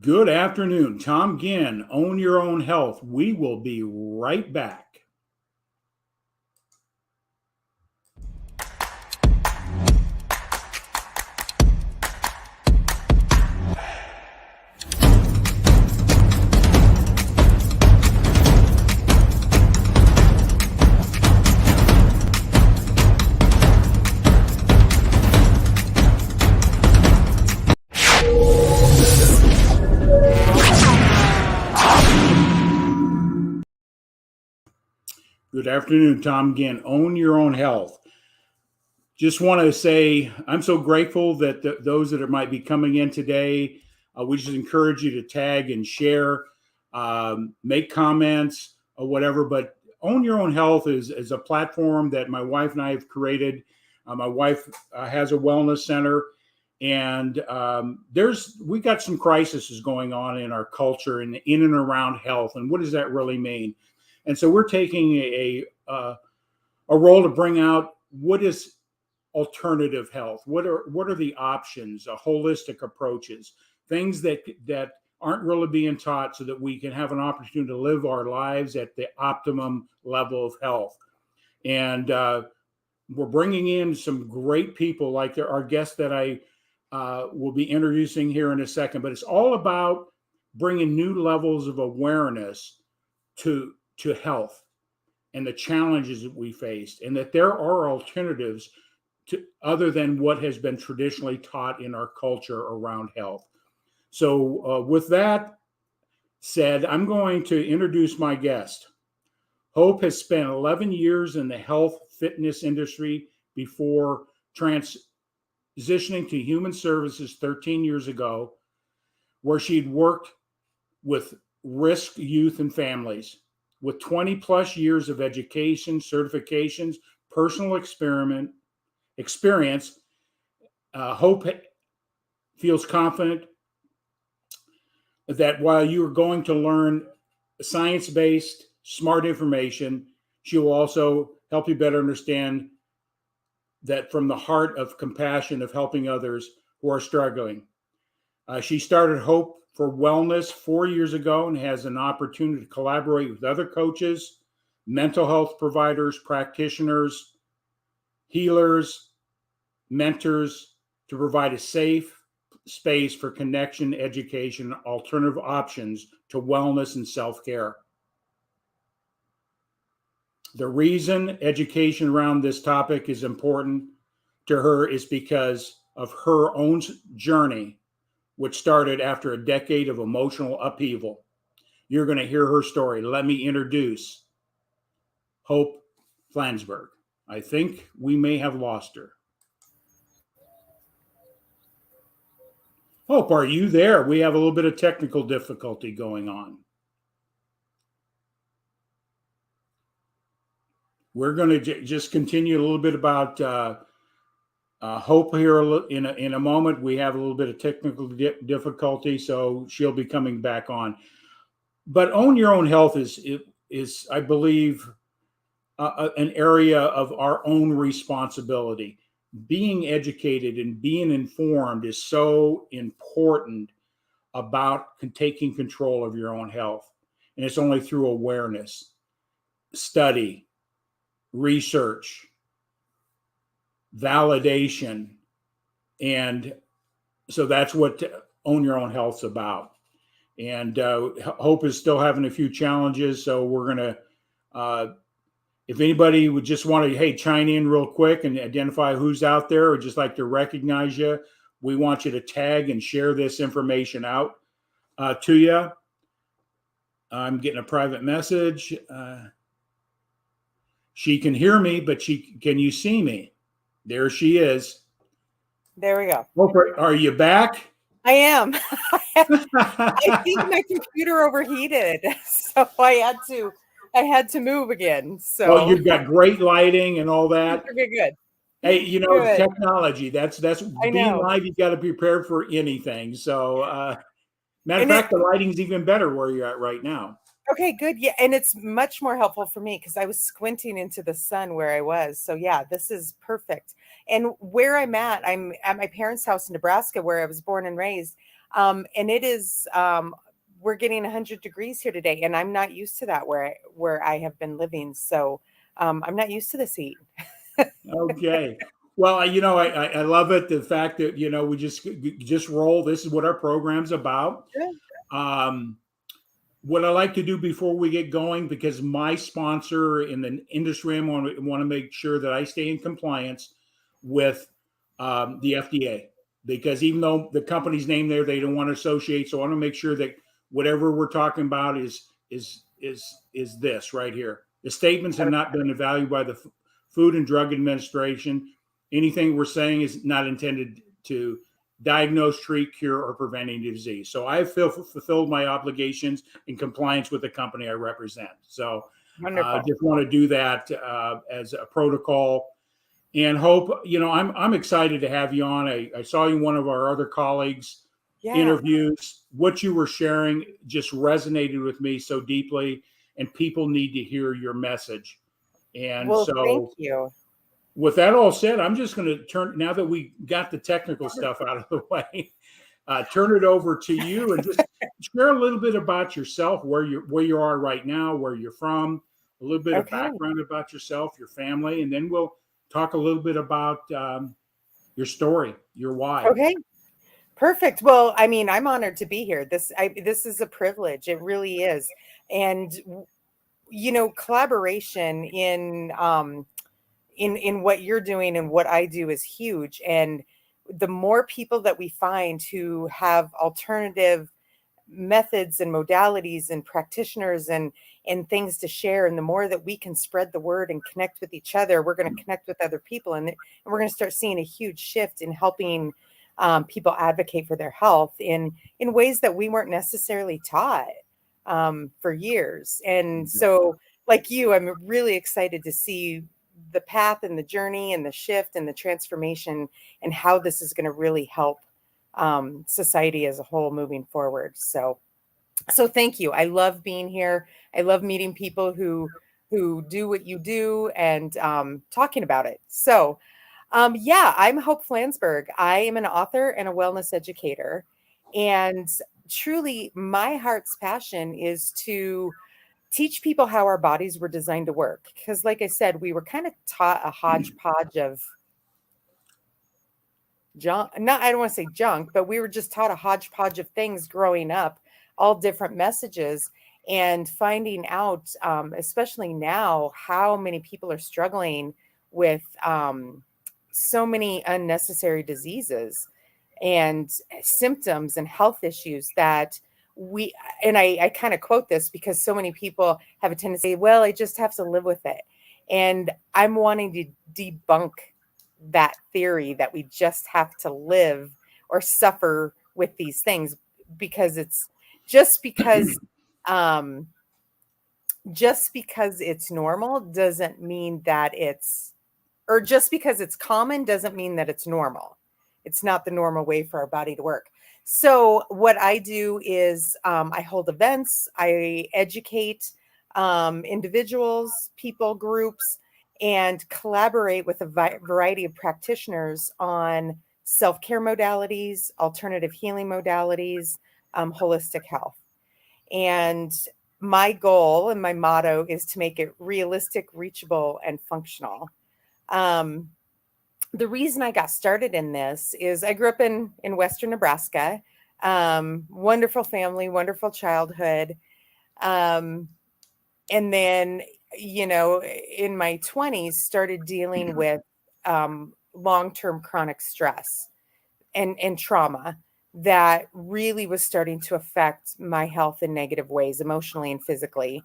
Good afternoon. Tom Ginn, Own Your Own Health. We will be right back. Good afternoon, Tom Ginn, Own Your Own Health. Just want to say I'm so grateful that those that might be coming in today, we just encourage you to tag and share, make comments or whatever. But Own Your Own Health is a platform that my wife and I have created. My wife has a wellness center, and we got some crises going on in our culture and in and around health. And what does that really mean? And so we're taking a role to bring out what is alternative health. What are the options? Holistic approaches, things that aren't really being taught, so that we can have an opportunity to live our lives at the optimum level of health. And we're bringing in some great people, like our guest that I will be introducing here in a second. But it's all about bringing new levels of awareness to health and the challenges that we faced, and that there are alternatives to other than what has been traditionally taught in our culture around health. So with that said, I'm going to introduce my guest. Hope has spent 11 years in the health fitness industry before transitioning to human services 13 years ago, where she'd worked with risk youth and families. With 20 plus years of education, certifications, personal experience, Hope feels confident that while you are going to learn science-based, smart information, she will also help you better understand that from the heart of compassion of helping others who are struggling. She started Hope for Wellness 4 years ago and has an opportunity to collaborate with other coaches, mental health providers, practitioners, healers, mentors, to provide a safe space for connection, education, alternative options to wellness and self-care. The reason education around this topic is important to her is because of her own journey, which started after a decade of emotional upheaval. You're going to hear her story. Let me introduce Hope Flansburg. I think we may have lost her. Hope, are you there? We have a little bit of technical difficulty going on. We're going to just continue a little bit about Hope here in a moment. We have a little bit of technical difficulty, so she'll be coming back on. But Own Your Own Health is I believe, an area of our own responsibility. Being educated and being informed is so important about taking control of your own health. And it's only through awareness, study, research, validation. And so that's what Own Your Own Health's about. And Hope is still having a few challenges. So we're going to, if anybody would just want to, hey, chime in real quick and identify who's out there, or just like to recognize you, we want you to tag and share this information out to you. I'm getting a private message. She can hear me, but can you see me? There she is. There we go. Are you back? I am. I think my computer overheated, so I had to move again. So well, you've got great lighting and all that. Okay, good. Hey, Good. Technology. That's being live. You got to be prepared for anything. So, matter of fact, the lighting's even better where you're at right now. Okay, good. Yeah, and it's much more helpful for me because I was squinting into the sun where I was. So yeah, this is perfect. And where I'm at my parents' house in Nebraska, where I was born and raised. And it is, we're getting 100 degrees here today, and I'm not used to that where I have been living. So I'm not used to this heat. Okay. Well, I love it. The fact that, we just roll. This is what our program's about. Good. Um, what I like to do before we get going, because my sponsor in the industry, I want to make sure that I stay in compliance with the FDA, because even though the company's name there, they don't want to associate. So I want to make sure that whatever we're talking about is this right here. The statements have not been evaluated by the Food and Drug Administration. Anything we're saying is not intended to diagnose, treat, cure, or prevent any disease. So I feel fulfilled my obligations in compliance with the company I represent. So I Wonderful. just want to do that as a protocol, and hope, I'm excited to have you on. I saw you in one of our other colleagues' Yeah. interviews. What you were sharing just resonated with me so deeply, and people need to hear your message. And Well, thank so, you. with that all said, I'm just going to turn, now that we got the technical stuff out of the way, turn it over to you and just share a little bit about yourself, where you are right now, where you're from, a little bit of Okay. background about yourself, your family, and then we'll talk a little bit about your story, your why. Okay. Perfect. Well, I mean, I'm honored to be here. This is a privilege. It really is. And collaboration in what you're doing and what I do is huge. And the more people that we find who have alternative methods and modalities and practitioners and things to share, and the more that we can spread the word and connect with each other, we're going to connect with other people, and we're going to start seeing a huge shift in helping people advocate for their health in ways that we weren't necessarily taught for years. And so, like you, I'm really excited to see the path and the journey and the shift and the transformation, and how this is going to really help society as a whole moving forward. So thank you. I love being here. I love meeting people who do what you do, and talking about it. So yeah, I'm Hope Flansburg. I am an author and a wellness educator, and truly my heart's passion is to teach people how our bodies were designed to work. Because like I said, we were kind of taught a hodgepodge of junk. Not, I don't want to say junk, but we were just taught a hodgepodge of things growing up, all different messages, and finding out, especially now, how many people are struggling with so many unnecessary diseases and symptoms and health issues that we, and I kind of quote this because so many people have a tendency to say, well, I just have to live with it. And I'm wanting to debunk that theory that we just have to live or suffer with these things, because it's just because um just because it's normal doesn't mean that it's, or just because it's common doesn't mean that it's normal. It's not the normal way for our body to work. So what I do is I hold events, I educate individuals, people, groups, and collaborate with a variety of practitioners on self-care modalities, alternative healing modalities, holistic health. And my goal and my motto is to make it realistic, reachable, and functional. Um, the reason I got started in this is I grew up in Western Nebraska. Wonderful family, wonderful childhood. Um, and then, in my 20s, started dealing with long-term chronic stress and trauma that really was starting to affect my health in negative ways, emotionally and physically.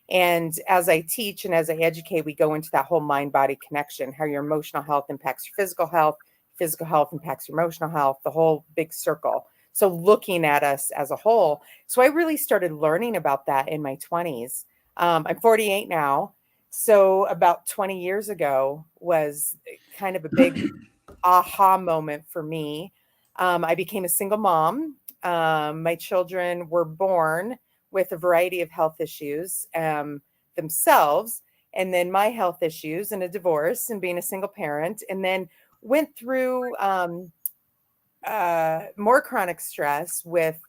And as I teach and as I educate, we go into that whole mind-body connection, how your emotional health impacts your physical health impacts your emotional health, the whole big circle. So looking at us as a whole. So I really started learning about that in my 20s. I'm 48 now. So about 20 years ago was kind of a big aha moment for me. I became a single mom. My children were born with a variety of health issues themselves, and then my health issues and a divorce and being a single parent, and then went through more chronic stress with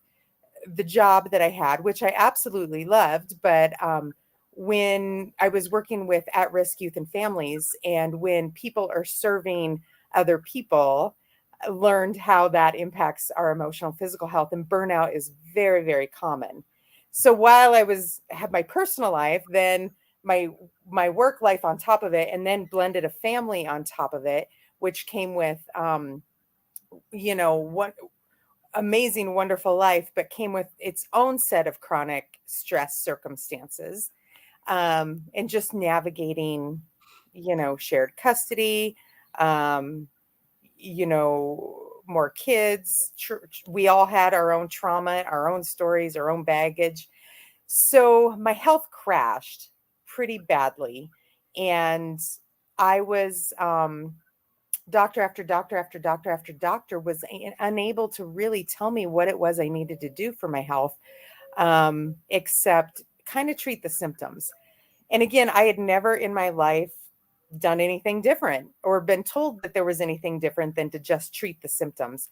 the job that I had, which I absolutely loved. But when I was working with at-risk youth and families, and when people are serving other people, I learned how that impacts our emotional and physical health, and burnout is very, very common. So while I had my personal life, then my work life on top of it, and then blended a family on top of it, which came with what amazing, wonderful life, but came with its own set of chronic stress circumstances, and just navigating, shared custody, um, more kids. We all had our own trauma, our own stories, our own baggage. So my health crashed pretty badly. And I was, doctor after doctor after doctor after doctor was unable to really tell me what it was I needed to do for my health, except kind of treat the symptoms. And again, I had never in my life done anything different or been told that there was anything different than to just treat the symptoms.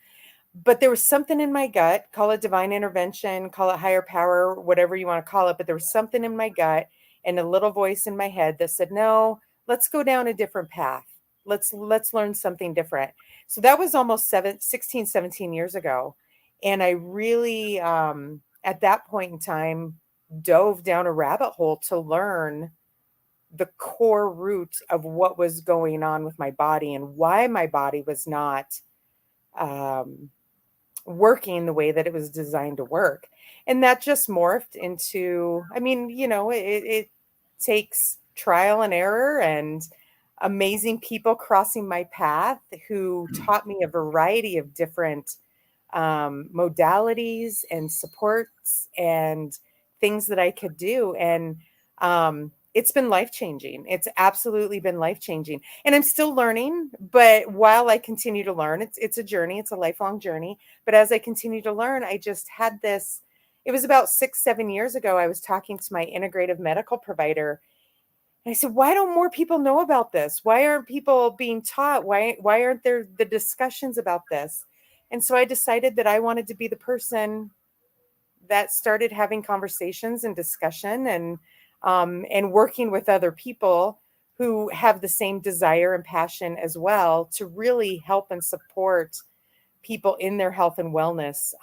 But there was something in my gut, call it divine intervention, call it higher power, whatever you want to call it. But there was something in my gut and a little voice in my head that said, no, let's go down a different path. Let's learn something different. So that was almost 16, 17 years ago. And I really, at that point in time, dove down a rabbit hole to learn the core root of what was going on with my body and why my body was not working the way that it was designed to work. And that just morphed into, it takes trial and error and amazing people crossing my path who taught me a variety of different modalities and supports and things that I could do. And it's been life-changing. It's absolutely been life-changing. And I'm still learning, but while I continue to learn, it's a journey. It's a lifelong journey. But as I continue to learn, I just had this, it was about 6-7 years ago, I was talking to my integrative medical provider. And I said, why don't more people know about this? Why aren't people being taught? Why aren't there the discussions about this? And so I decided that I wanted to be the person that started having conversations and discussion and working with other people who have the same desire and passion as well to really help and support people in their health and wellness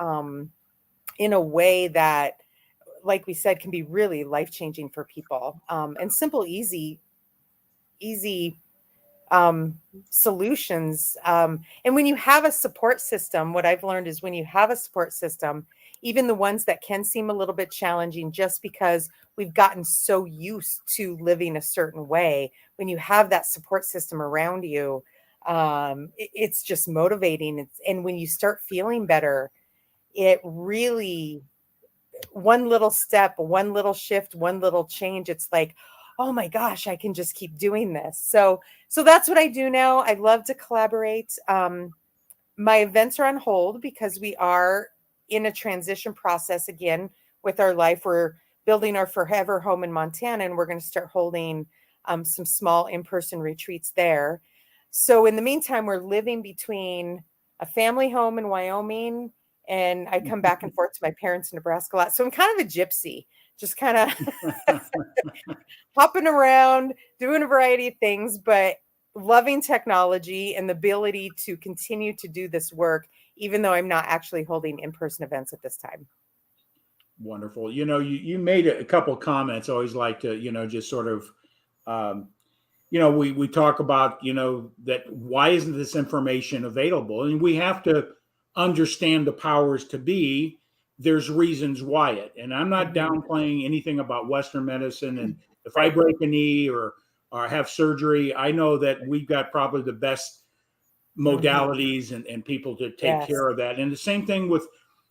in a way that, like we said, can be really life-changing for people, and simple, easy solutions. And when you have a support system, what I've learned is when you have a support system, even the ones that can seem a little bit challenging just because we've gotten so used to living a certain way, when you have that support system around you, it's just motivating. And when you start feeling better, it really, one little step, one little shift, one little change, it's like, oh my gosh, I can just keep doing this. So that's what I do now. I love to collaborate. My events are on hold because we are in a transition process again with our life. We're building our forever home in Montana, and we're going to start holding some small in-person retreats there. So in the meantime, we're living between a family home in Wyoming, and I come back and forth to my parents in Nebraska a lot. So I'm kind of a gypsy, just kind of hopping around, doing a variety of things, but loving technology and the ability to continue to do this work, even though I'm not actually holding in-person events at this time. Wonderful. You made a couple of comments. I always like to, just sort of, we talk about, that why isn't this information available? And we have to understand the powers to be. There's reasons why it, and I'm not downplaying anything about Western medicine. And if I break a knee or have surgery, I know that we've got probably the best modalities and people to take care of that. And the same thing with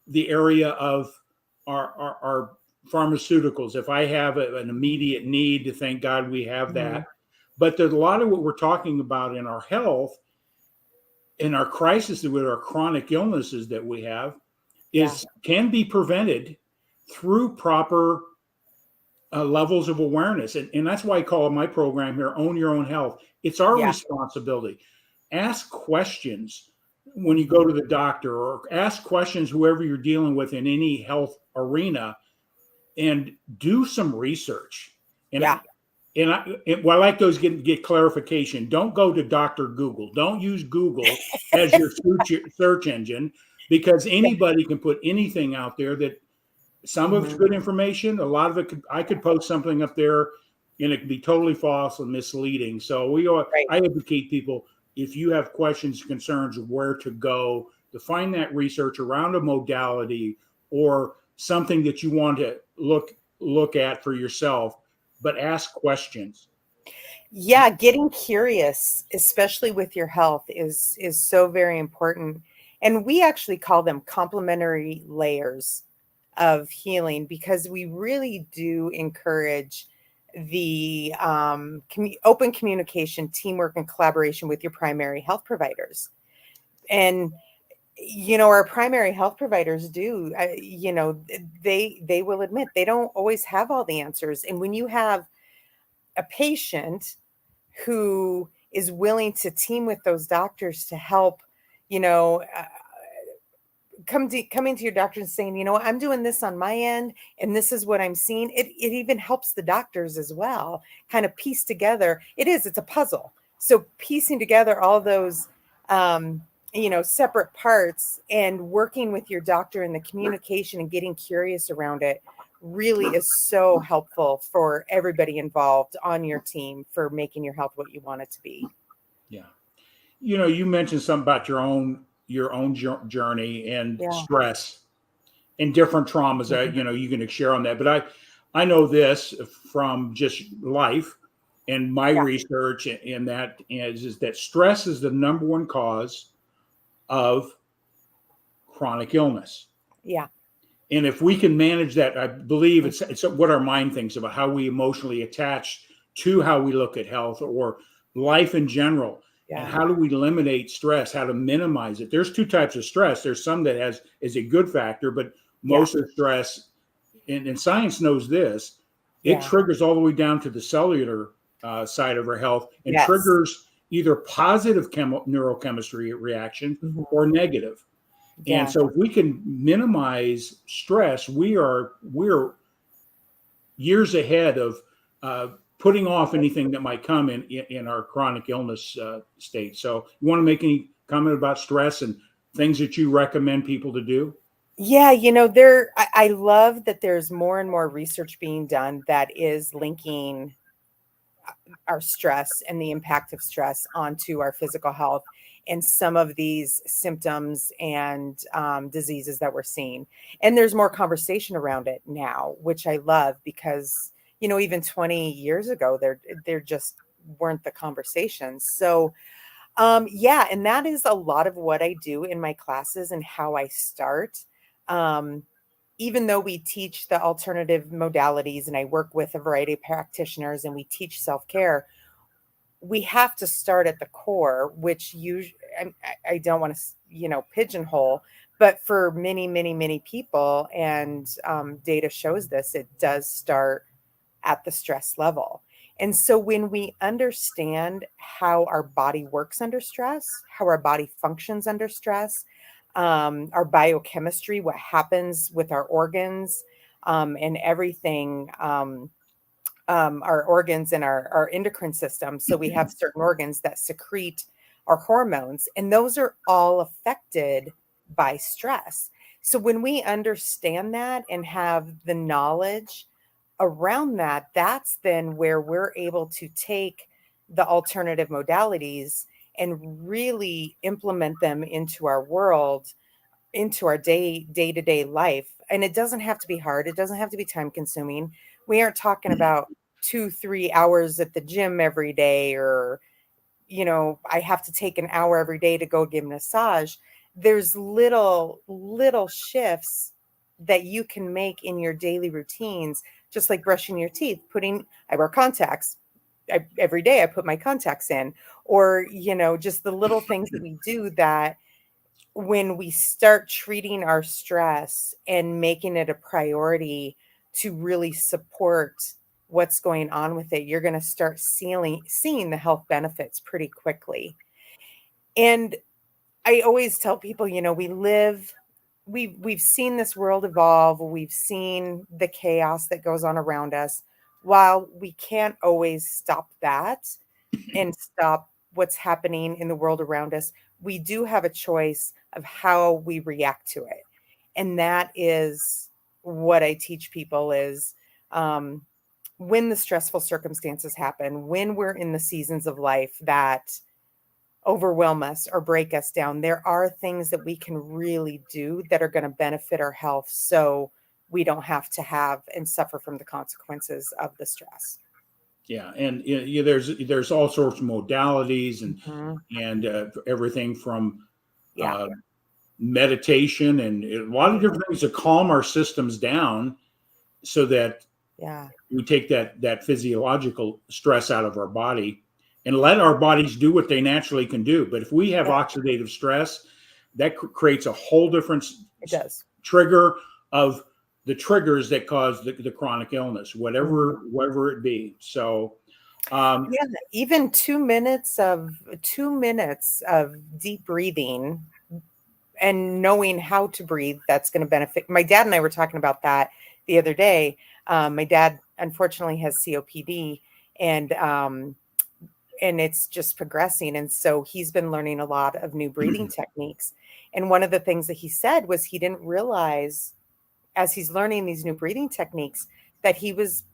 the area of our pharmaceuticals. If I have an immediate need, thank God we have that. But there's a lot of what we're talking about in our health, in our crisis with our chronic illnesses that we have, can be prevented through proper levels of awareness. And that's why I call my program here, Own Your Own Health. It's our responsibility. Ask questions. when you go to the doctor, or ask questions whoever you're dealing with in any health arena, and do some research. Yeah. Well, I like those get clarification. Don't go to Dr. Google. Don't use Google as your search engine, because anybody can put anything out there. That some of it's good information. A lot of it I could post something up there and it could be totally false and misleading. So Right. I advocate people, if you have questions, concerns, where to go to find that research around a modality or something that you want to look at for yourself, but ask questions. Yeah, getting curious, especially with your health, is so very important. And we actually call them complementary layers of healing, because we really do encourage the open communication, teamwork, and collaboration with your primary health providers. And our primary health providers do, they will admit they don't always have all the answers. And when you have a patient who is willing to team with those doctors to help, you know, uh, coming to your doctor and saying, I'm doing this on my end, and this is what I'm seeing. It even helps the doctors as well, kind of piece together. It's a puzzle. So piecing together all those, separate parts and working with your doctor in the communication and getting curious around it really is so helpful for everybody involved on your team for making your health what you want it to be. Yeah. You mentioned something about your own journey and Yeah. stress and different traumas that you can share on that. But I know this from just life and my Yeah. research, and that is that stress is the number one cause of chronic illness. Yeah. And if we can manage that, I believe it's what our mind thinks about how we emotionally attach to how we look at health or life in general. And Yeah. how do we eliminate stress, how to minimize it. There's two types of stress. There's some that is a good factor, but Yeah. most of stress, and science knows this, it Yeah. triggers all the way down to the cellular side of our health, and Yes. triggers either positive neurochemistry reaction Mhm. or negative. And Yeah. so if we can minimize stress, we're years ahead of putting off anything that might come in our chronic illness state. So you want to make any comment about stress and things that you recommend people to do? Yeah, I love that there's more and more research being done that is linking our stress and the impact of stress onto our physical health and some of these symptoms and diseases that we're seeing. And there's more conversation around it now, which I love, because even 20 years ago, there just weren't the conversations. So yeah, and that is a lot of what I do in my classes and how I start. Um, Even though we teach the alternative modalities and I work with a variety of practitioners and we teach self-care, we have to start at the core, which usually I don't want to, pigeonhole, but for many, many, many people, and data shows this, it does start at the stress level. And so when we understand how our body works under stress, how our body functions under stress, our biochemistry, what happens with our organs, and everything, our organs and our endocrine system. So we have certain organs that secrete our hormones, and those are all affected by stress. So when we understand that and have the knowledge around that, that's then where we're able to take the alternative modalities and really implement them into our world, into our day-to-day life. And it doesn't have to be hard. It doesn't have to be time consuming. We aren't talking about 2-3 hours at the gym every day, or I have to take an hour every day to go give a massage. There's little shifts that you can make in your daily routines, just like brushing your teeth. I wear contacts. Every day I put my contacts in, or just the little things that we do, that when we start treating our stress and making it a priority to really support what's going on with it, you're going to start seeing the health benefits pretty quickly. And I always tell people, we've seen this world evolve. We've seen the chaos that goes on around us. While we can't always stop that and stop what's happening in the world around us, we do have a choice of how we react to it. And that is what I teach people is, when the stressful circumstances happen, when we're in the seasons of life that overwhelm us or break us down, there are things that we can really do that are going to benefit our health, so we don't have to have and suffer from the consequences of the stress. Yeah, and there's all sorts of modalities Mhm. and everything from Yeah. uh, meditation and a lot of Mhm. different things to calm our systems down so that Yeah. we take that physiological stress out of our body and let our bodies do what they naturally can do. But if we have Yeah, oxidative stress, that creates a whole different it does. trigger of the triggers that cause the chronic illness, Mhm. whatever it be. So, um, Yeah, even 2 minutes of deep breathing and knowing how to breathe, that's going to benefit. My dad and I were talking about that the other day. My dad unfortunately has COPD, and it's just progressing, and so he's been learning a lot of new breathing techniques. And one of the things that he said was he didn't realize, as he's learning these new breathing techniques, that he was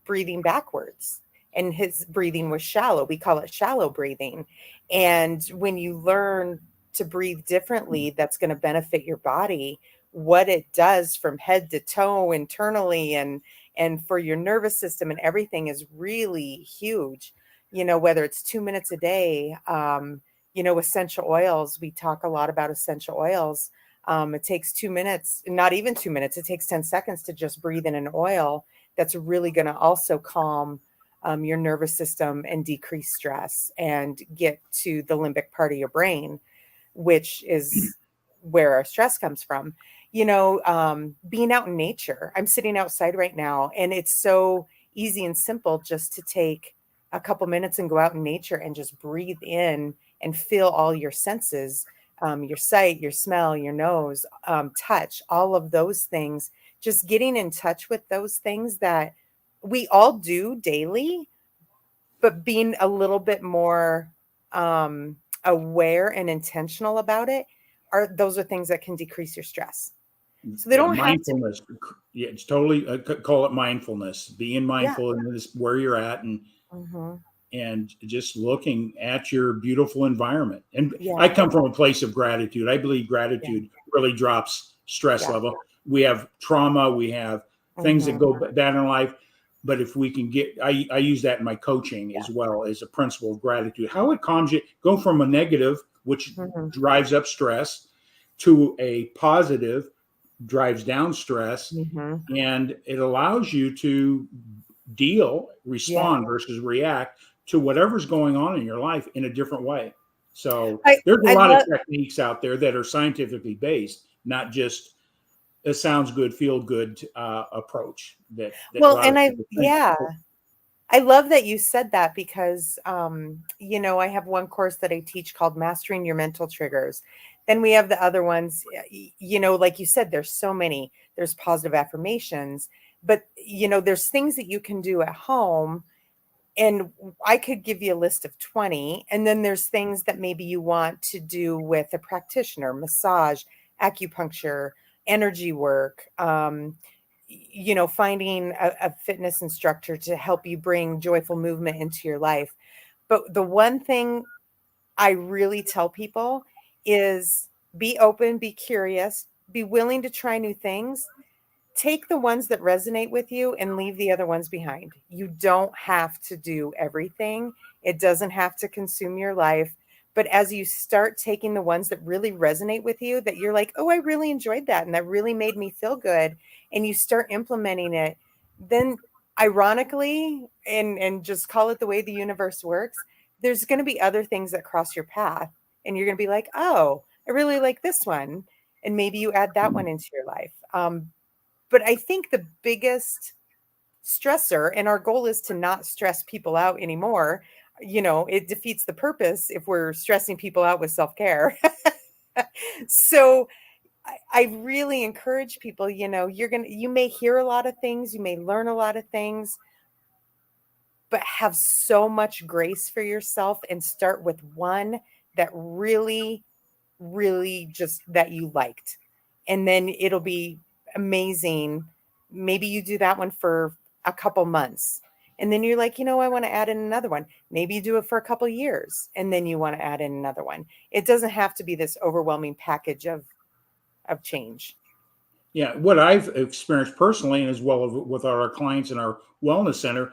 breathing backwards, and his breathing was shallow. We call it shallow breathing. And when you learn to breathe differently, that's going to benefit your body. What it does from head to toe internally, and for your nervous system and everything, is really huge. Whether it's 2 minutes a day, essential oils, we talk a lot about essential oils. It takes 2 minutes, not even 2 minutes, it takes 10 seconds to just breathe in an oil that's really going to also calm your nervous system and decrease stress and get to the limbic part of your brain, which is where our stress comes from. Being out in nature. I'm sitting outside right now, and it's so easy and simple just to take a couple minutes and go out in nature and just breathe in and feel all your senses, your sight, your smell, your nose, touch, all of those things. Just getting in touch with those things that we all do daily, but being a little bit more aware and intentional about it, those are things that can decrease your stress. So they yeah, don't have to. mindfulness. Yeah, it's totally call it mindfulness. Being Yeah. mindful in this where you're at Hmm. and just looking at your beautiful environment. And I Yeah. come from a place of gratitude. I believe Yeah. gratitude really drops stress Yeah. level. We have trauma, we have things that Hmm. go bad in life. But if we can I use that in my coaching Yeah. as well as a principle of gratitude, how it calms you, go from a negative, which Hmm. drives up stress, to a positive, drives down stress, Hmm. and it allows you to Yeah. respond versus react to whatever's going on in your life in a different way. So I there's a I lot of love. techniques out there that are scientifically based, not just a sounds good, feel good approach that a Well, lot and of people think. yeah, I love that you said that because, I have one course that I teach called Mastering Your Mental Triggers. Then we have the other ones, like you said, there's so many. There's positive affirmations, but, there's things that you can do at home. And I could give you a list of 20. And then there's things that maybe you want to do with a practitioner: massage, acupuncture, energy work, finding a fitness instructor to help you bring joyful movement into your life. But the one thing I really tell people is be open, be curious, be willing to try new things. Take the ones that resonate with you and leave the other ones behind. You don't have to do everything. It doesn't have to consume your life. But as you start taking the ones that really resonate with you, that you're like, oh, I really enjoyed that, and that really made me feel good, and you start implementing it, then ironically, and just call it the way the universe works, there's going to be other things that cross your path. And you're going to be like, oh, I really like this one. And maybe you add that one into your life. But I think the biggest stressor, and our goal is to not stress people out anymore. It defeats the purpose if we're stressing people out with self care. So I really encourage people, you may hear a lot of things, you may learn a lot of things, but have so much grace for yourself and start with one that really, really just that you liked. And then it'll be amazing. Maybe you do that one for a couple months. And then you're like, I want to add in another one. Maybe you do it for a couple years and then you want to add in another one. It doesn't have to be this overwhelming package of change. Yeah, what I've experienced personally, and as well as with our clients in our wellness center,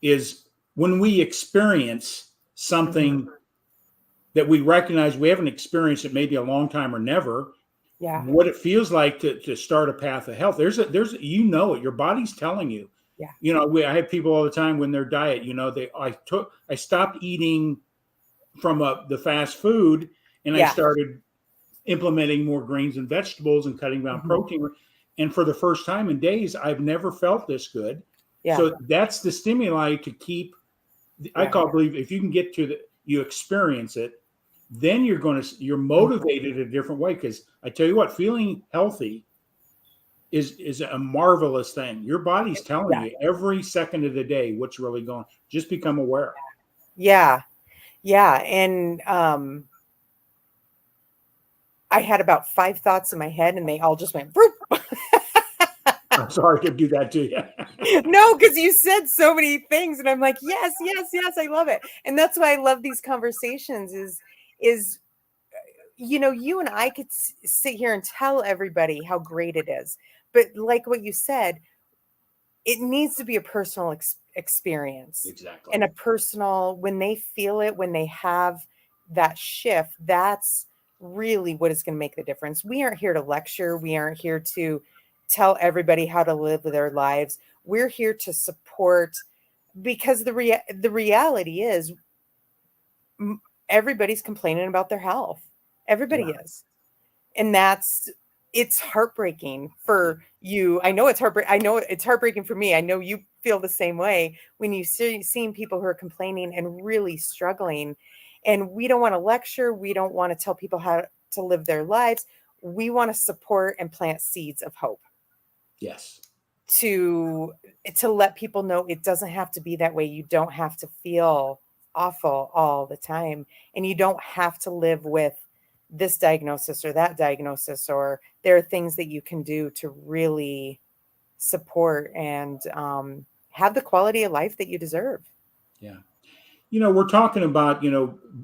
is when we experience something that we recognize we haven't experienced it maybe a long time or never, Yeah. what it feels like to start a path of health. There's it. Your body's telling you. Yeah. I have people all the time when their diet. I stopped eating from the fast food, and I Yeah. started implementing more greens and vegetables and cutting down protein. And for the first time in days, I've never felt this good. Yeah. So that's the stimuli to keep. I believe if you can get to you experience it, then you're motivated a different way. Because I tell you what, feeling healthy is a marvelous thing. Your body's telling you every second of the day what's really going on. Just become aware. Yeah. Yeah. And I had about 5 thoughts in my head and they all just went I'm sorry to do that to you. No, because you said so many things and I'm like, yes, yes, yes, I love it. And that's why I love these conversations is you and I could sit here and tell everybody how great it is. But like what you said, it needs to be a personal experience. Exactly. And a personal, when they feel it, when they have that shift, that's really what is going to make the difference. We aren't here to lecture. We aren't here to tell everybody how to live their lives. We're here to support, because the reality is everybody's complaining about their health. Everybody is. And it's heartbreaking for you. I know it's heartbreaking for me. I know you feel the same way when you seeing people who are complaining and really struggling. And we don't want to lecture. We don't want to tell people how to live their lives. We want to support and plant seeds of hope. Yes. To let people know it doesn't have to be that way. You don't have to feel awful all the time. And you don't have to live with this diagnosis or that diagnosis, or there are things that you can do to really support and have the quality of life that you deserve. Yeah. We're talking about,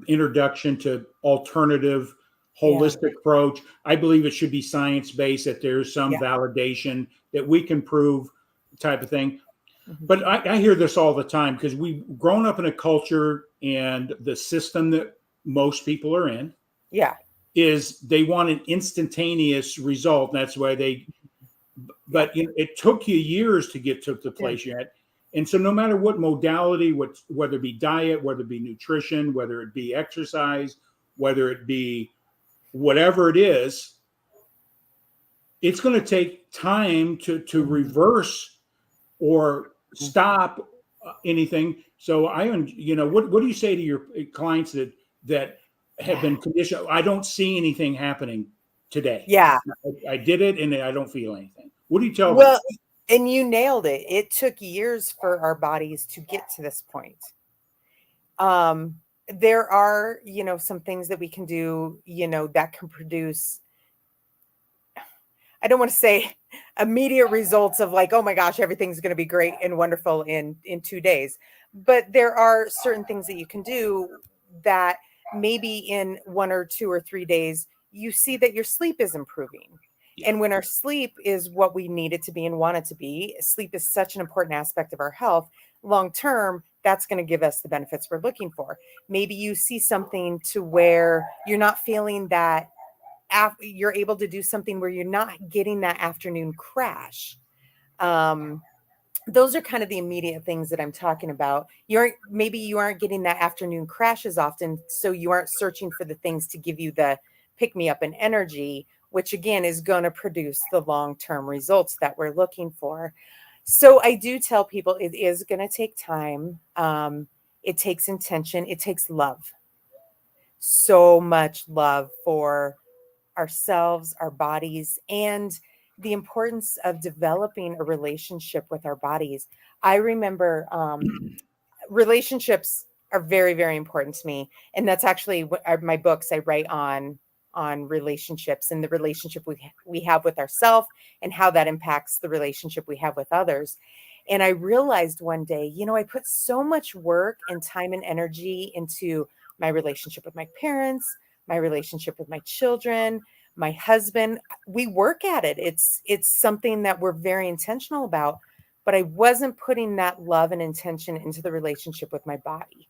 introduction to alternative, holistic approach. I believe it should be science-based, that there's some validation that we can prove type of thing. But I hear this all the time because we've grown up in a culture and the system that most people are in is they want an instantaneous result. And that's why but it took you years to get to the place you're at. And so no matter what modality, whether it be diet, whether it be nutrition, whether it be exercise, whether it be whatever it is, it's going to take time to reverse or stop anything. So what do you say to your clients that have been conditioned? I don't see anything happening today. Yeah. I did it and I don't feel anything. What do you tell them? And you nailed it. It took years for our bodies to get to this point. There are, some things that we can do, that can produce, I don't want to say immediate results of like, oh my gosh, everything's going to be great and wonderful in 2 days. But there are certain things that you can do that maybe in 1 or 2 or 3 days, you see that your sleep is improving. And when our sleep is what we need it to be and want it to be, sleep is such an important aspect of our health. Long term, that's going to give us the benefits we're looking for. Maybe you see something to where you're not feeling that you're able to do something where you're not getting that afternoon crash. Those are kind of the immediate things that I'm talking about. Maybe you aren't getting that afternoon crash as often, so you aren't searching for the things to give you the pick me up and energy, which again is going to produce the long-term results that we're looking for. So I do tell people it is going to take time. It takes intention. It takes love. So much love for ourselves, our bodies, and the importance of developing a relationship with our bodies. I remember relationships are very, very important to me, and that's actually what my books I write on relationships and the relationship we have with ourselves and how that impacts the relationship we have with others. And I realized one day, I put so much work and time and energy into my relationship with my parents, my relationship with my children, my husband. We work at it. It's something that we're very intentional about, but I wasn't putting that love and intention into the relationship with my body.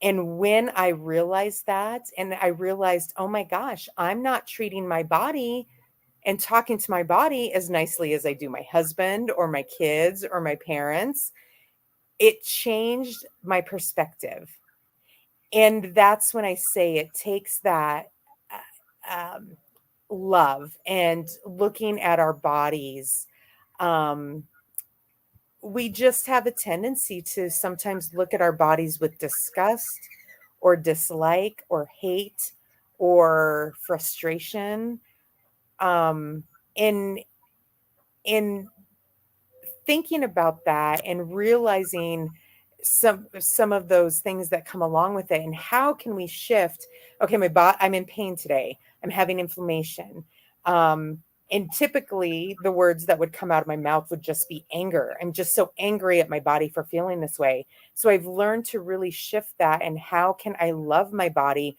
And when I realized that, and I realized, oh my gosh, I'm not treating my body and talking to my body as nicely as I do my husband or my kids or my parents, it changed my perspective. And that's when I say it takes that love and looking at our bodies. We just have a tendency to sometimes look at our bodies with disgust or dislike or hate or frustration. Um, in in thinking about that and realizing some of those things that come along with it, and how can we shift? Okay, my body, I'm in pain today, I'm having inflammation, and typically the words that would come out of my mouth would just be anger. I'm just so angry at my body for feeling this way. So I've learned to really shift that, and how can I love my body?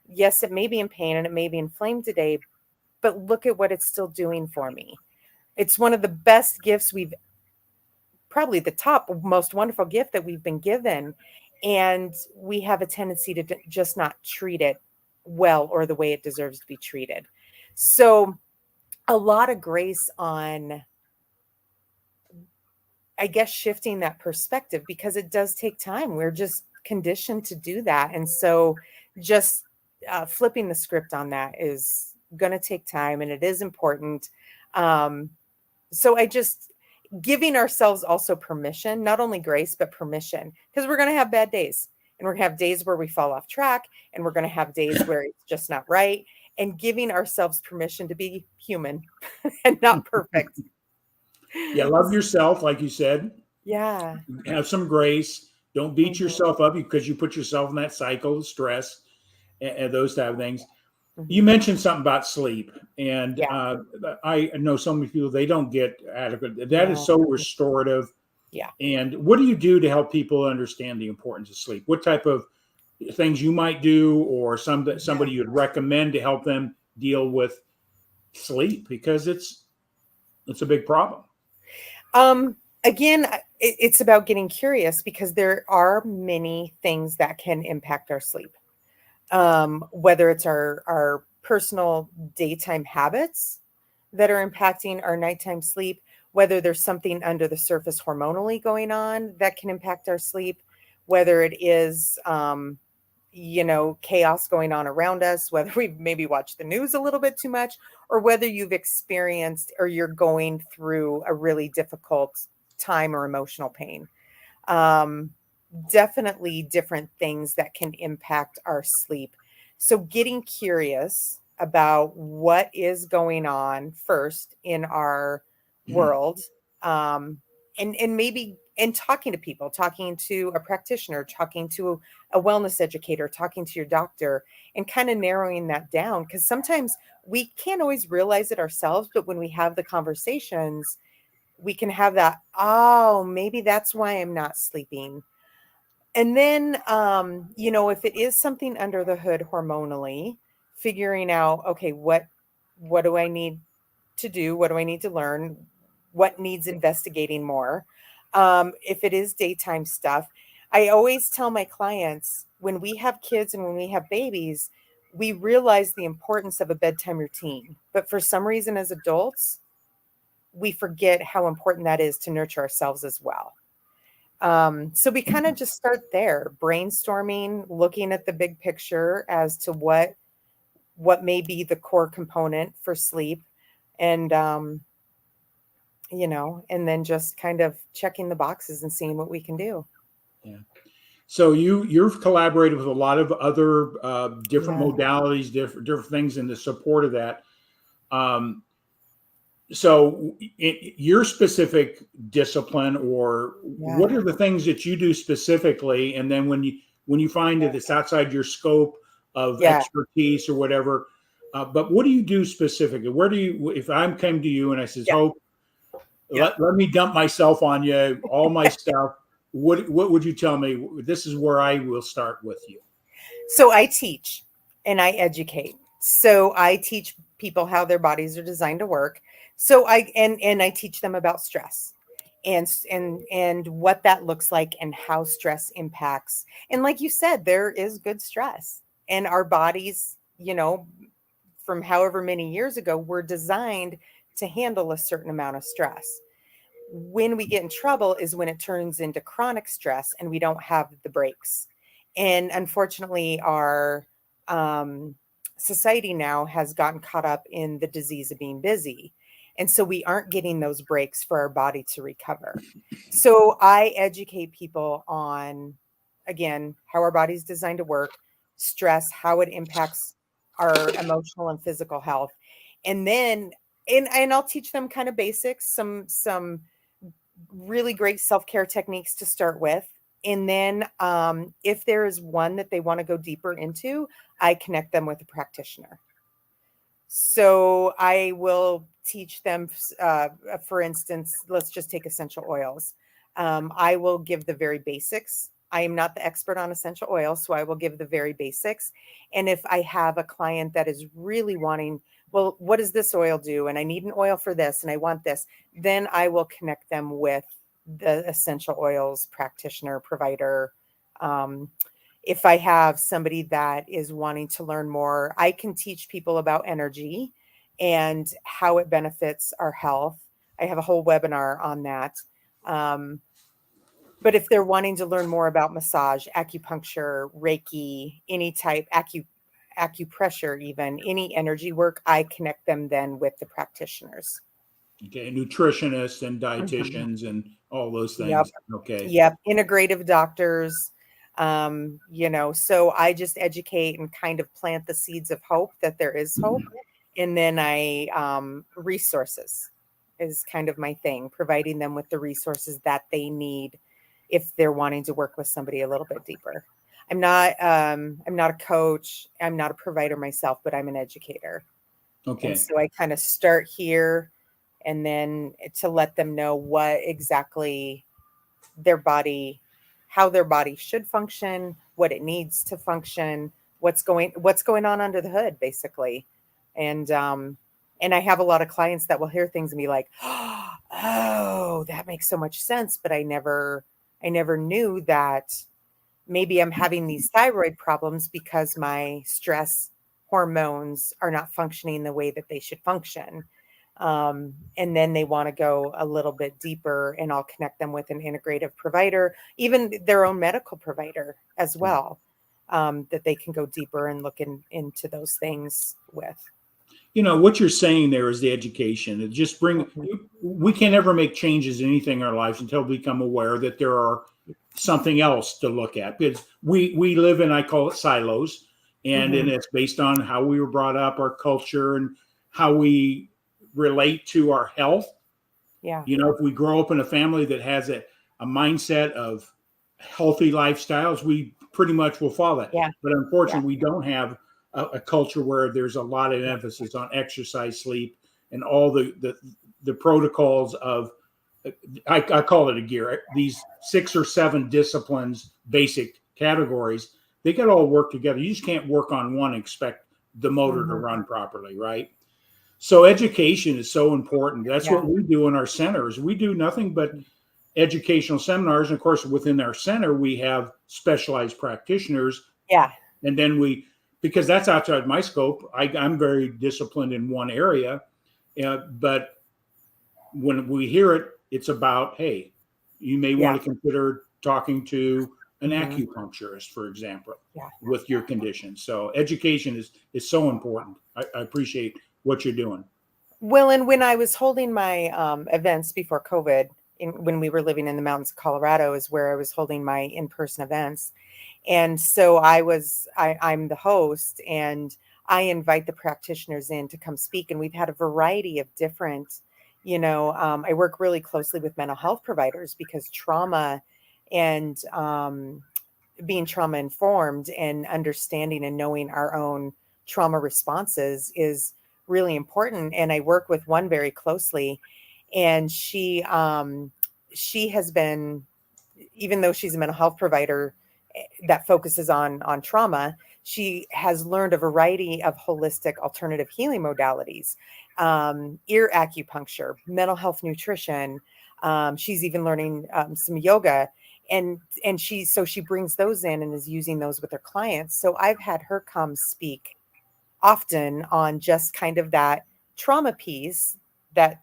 Yes, it may be in pain and it may be inflamed today, but look at what it's still doing for me. It's one of the best gifts we've, probably the top most wonderful gift that we've been given. And we have a tendency to just not treat it well or the way it deserves to be treated. So a lot of grace on, I guess, shifting that perspective, because it does take time. We're just conditioned to do that. And so just flipping the script on that is going to take time, and it is important. So I just, giving ourselves also permission, not only grace, but permission, because we're going to have bad days, and we're going to have days where we fall off track, and we're going to have days where it's just not right, and giving ourselves permission to be human and not perfect. Yeah, love yourself, like you said. Yeah. Have some grace. Don't beat Mhm. yourself up because you put yourself in that cycle of stress and those type of things. You Mhm. mentioned something about sleep, and Yeah. I know so many people, they don't get adequate. That is No. so restorative. Yeah. And what do you do to help people understand the importance of sleep? What type of things you might do, or Yeah. somebody you'd recommend to help them deal with sleep, because it's a big problem. Again, it's about getting curious, because there are many things that can impact our sleep. Whether it's our personal daytime habits that are impacting our nighttime sleep, whether there's something under the surface hormonally going on that can impact our sleep, whether it is, chaos going on around us, whether we've maybe watched the news a little bit too much, or whether you've experienced or you're going through a really difficult time or emotional pain. Um, Definitely different things that can impact our sleep. So getting curious about what is going on first in our world, um, and maybe, and talking to people, talking to a practitioner, talking to a wellness educator, talking to your doctor, and kind of narrowing that down, because sometimes we can't always realize it ourselves, but when we have the conversations, we can have that, oh, maybe that's why I'm not sleeping. And then, if it is something under the hood hormonally, figuring out, okay, what do I need to do? What do I need to learn? What needs investigating more? If it is daytime stuff, I always tell my clients, when we have kids and when we have babies, we realize the importance of a bedtime routine. But for some reason, as adults, we forget how important that is to nurture ourselves as well. So we kind of just start there, brainstorming, looking at the big picture as to what may be the core component for sleep, and and then just kind of checking the boxes and seeing what we can do. Yeah. So you've collaborated with a lot of other different Yeah. modalities, different things in the support of that. Um, so your specific discipline, or Yeah. what are the things that you do specifically, and then when you find that it's outside your scope of Yeah. expertise or whatever, but what do you do specifically? Where do you, if I'm coming to you and I says, Yeah. Hope, Yeah. let me dump myself on you, all my stuff, what would you tell me? This is where I will start with you. So I teach and I educate. So I teach people how their bodies are designed to work. So and I teach them about stress and what that looks like and how stress impacts. And like you said, there is good stress. And our bodies, from however many years ago, were designed to handle a certain amount of stress. When we get in trouble is when it turns into chronic stress and we don't have the breaks. And unfortunately, our um, society now has gotten caught up in the disease of being busy. And so we aren't getting those breaks for our body to recover. So I educate people on, again, how our body's designed to work, stress, how it impacts our emotional and physical health. And then, and I'll teach them kind of basics, some really great self-care techniques to start with. And then if there is one that they want to go deeper into, I connect them with a practitioner. So I will teach them, for instance, let's just take essential oils. I will give the very basics. I am not the expert on essential oils, so I will give the very basics. And if I have a client that is really wanting, well, what does this oil do? And I need an oil for this, and I want this, then I will connect them with the essential oils practitioner, provider. Um, if I have somebody that is wanting to learn more, I can teach people about energy and how it benefits our health. I have a whole webinar on that. Um, but if they're wanting to learn more about massage, acupuncture, Reiki, any type, acupressure, even any energy work, I connect them then with the practitioners. Okay, nutritionists and Mhm. dietitians and all those Yep. things. Okay. Yep. Integrative doctors. So I just educate and kind of plant the seeds of hope that there is hope. And then resources is kind of my thing, providing them with the resources that they need if they're wanting to work with somebody a little bit deeper. I'm not a coach. I'm not a provider myself, but I'm an educator. And Okay. so I kind of start here and then to let them know what exactly their body, how their body should function, what it needs to function, what's going on under the hood, basically. And I have a lot of clients that will hear things and be like, "Oh, that makes so much sense," but I never knew that maybe I'm having these thyroid problems because my stress hormones are not functioning the way that they should function. And then they want to go a little bit deeper, and I'll connect them with an integrative provider, even their own medical provider as well, that they can go deeper and look into those things with. What you're saying there is the education. It just Mhm. we can't ever make changes in anything in our lives until we become aware that there are something else to look at. Because we live in, I call it silos, and Mhm. it's based on how we were brought up, our culture, and how we relate to our health. Yeah. If we grow up in a family that has a mindset of healthy lifestyles, we pretty much will follow that. Yeah. But Yeah. unfortunately, we don't have a culture where there's a lot of Yeah. emphasis on exercise, sleep, and all the protocols of, I call it a gear. These 6 or 7 disciplines, basic categories, they got to all work together. You just can't work on one and expect the motor to Mhm. run properly, right? So education is so important. That's Yeah. what we do in our centers. We do nothing but educational seminars. And of course, within our center, we have specialized practitioners. Yeah. And then because that's outside my scope, I'm very disciplined in one area. But when we hear it, it's about, hey, you may want Yeah. to consider talking to an Mhm. acupuncturist, for example, Yeah. with your condition. So education is so important. I appreciate what you're doing. Well, and when I was holding my events before COVID, when we were living in the mountains of Colorado, is where I was holding my in-person events. And so I'm the host, and I invite the practitioners in to come speak. And we've had a variety of different, I work really closely with mental health providers because trauma and being trauma informed and understanding and knowing our own trauma responses is really important. And I work with one very closely, and she has been, even though she's a mental health provider that focuses on trauma, she has learned a variety of holistic alternative healing modalities, ear acupuncture, mental health nutrition. She's even learning some yoga, and she brings those in and is using those with her clients. So I've had her come speak often on just kind of that trauma piece that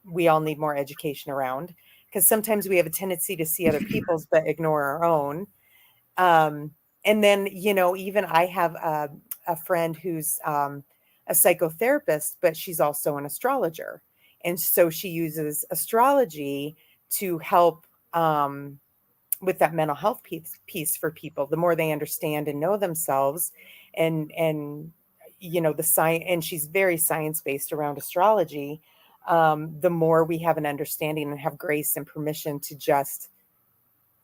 we all need more education around, because sometimes we have a tendency to see other people's but ignore our own. And then, even I have a friend who's a psychotherapist, but she's also an astrologer. And so she uses astrology to help with that mental health piece for people. The more they understand and know themselves, and the science, and she's very science-based around astrology, the more we have an understanding and have grace and permission to just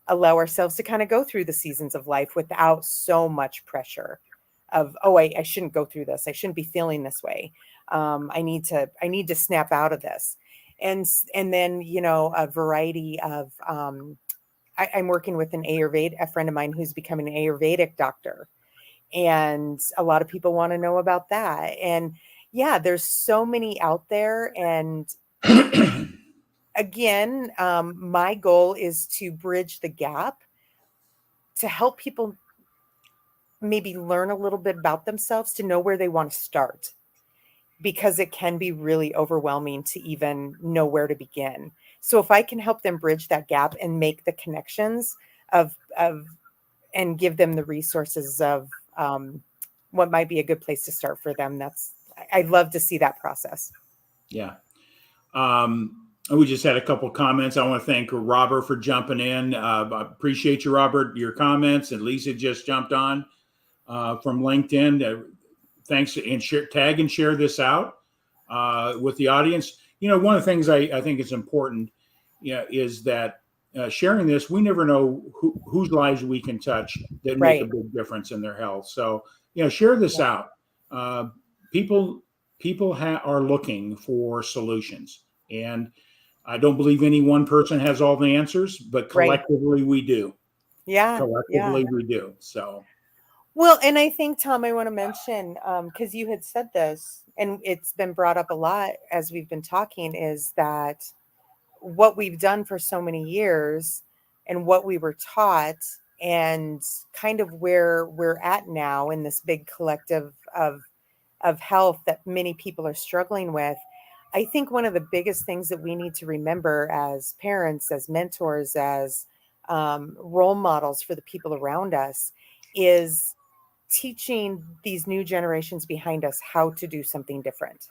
allow ourselves to kind of go through the seasons of life without so much pressure of, oh, I shouldn't go through this. I shouldn't be feeling this way. I need to snap out of this. And then, a variety of, I'm working with a friend of mine who's becoming an Ayurvedic doctor. And a lot of people want to know about that. And yeah, there's so many out there. And again, my goal is to bridge the gap to help people maybe learn a little bit about themselves, to know where they want to start, because it can be really overwhelming to even know where to begin. So if I can help them bridge that gap and make the connections of and give them the resources of what might be a good place to start for them, I'd love to see that process. Yeah. We just had a couple comments. I want to thank Robert for jumping in. I appreciate you, Robert, your comments. And Lisa just jumped on from LinkedIn. Thanks, and tag and share this out with the audience. One of the things I think is important, is that sharing this, we never know whose lives we can touch that make a big difference in their health. So, share this out. People are looking for solutions, and I don't believe any one person has all the answers, but collectively we do. Yeah. Collectively we do. So. Well, and I think, Tom, I want to mention, because you had said this, and it's been brought up a lot as we've been talking, is that what we've done for so many years and what we were taught, and kind of where we're at now in this big collective of health that many people are struggling with. I think one of the biggest things that we need to remember as parents, as mentors, as role models for the people around us, is teaching these new generations behind us how to do something different,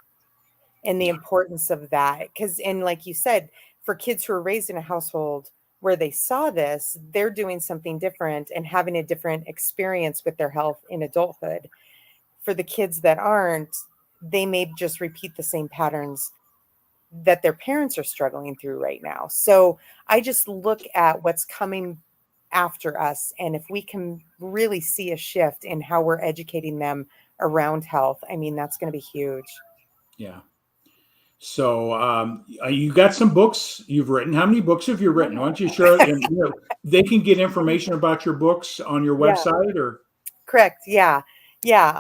and the importance of that. And like you said, for kids who are raised in a household where they saw this, they're doing something different and having a different experience with their health in adulthood. For the kids that aren't, they may just repeat the same patterns that their parents are struggling through right now. So I just look at what's coming after us, and if we can really see a shift in how we're educating them around health, I mean, that's going to be huge. Yeah. So you got some books you've written. How many books have you written? Why don't you share? And they can get information about your books on your website, or? Correct. Yeah.